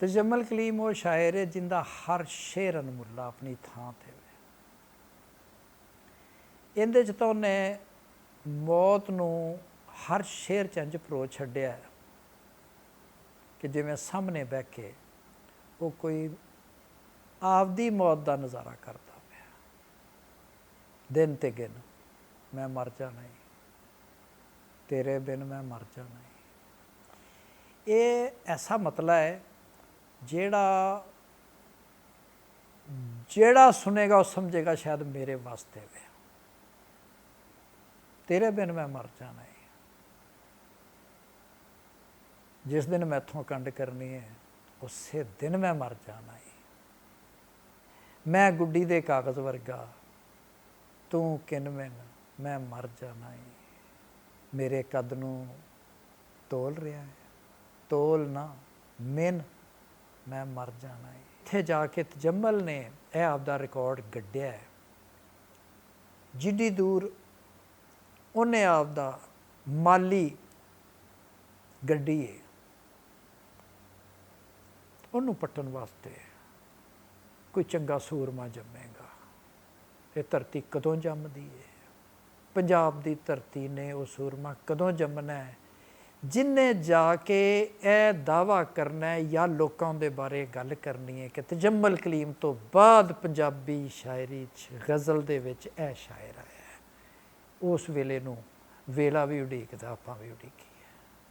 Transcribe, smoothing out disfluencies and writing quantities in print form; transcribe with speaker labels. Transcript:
Speaker 1: तजम्मल कलीम वो शायर है जिंदा हर शेर अनमुल्ला अपनी थां ते वे। इहदे च तो उन्हें मौत नूं हर शेर च इंज परो छड्डिया कि जिवें सामने बह के वो कोई आपदी मौत का नज़ारा करता पिया। दिन ते गिन मैं मर जाना ही, तेरे बिन मैं मर जाना ही। ये ऐसा मतला है जेड़ा सुनेगा वो समझेगा शायद मेरे वास्ते वे। तेरे बिन मैं मर जाना ही, जिस दिन मैथों कंड करनी है उस दिन मैं मर जाना ही। मैं गुड्डी दे कागज़ वर्गा तू किनमिन मैं मर जाना ही। मेरे कद नूं तोल रहा है, तोल ना मिन मैं मर जाना है। इत्थे जाके तजम्मल ने यह आपदा रिकॉर्ड गड्ढिया है। जिड्डी दूर उन्हें आपदा माली गड्डी है, उन्होंने पट्टन वास्ते कोई चंगा सूरमा जमेगा। ये धरती कदों जमदी है? पंजाब की धरती ने वो सूरमा कदों जमना है जिन्हें जाके यह दावा करना है या लोगों के बारे गल करनी है कि तजम्मल कलीम तो बाद पंजाबी शायरी गज़ल दे विच यह शायर आया है। उस वेले नूं वेला भी उड़ीकदा, आपां भी उड़ीकी।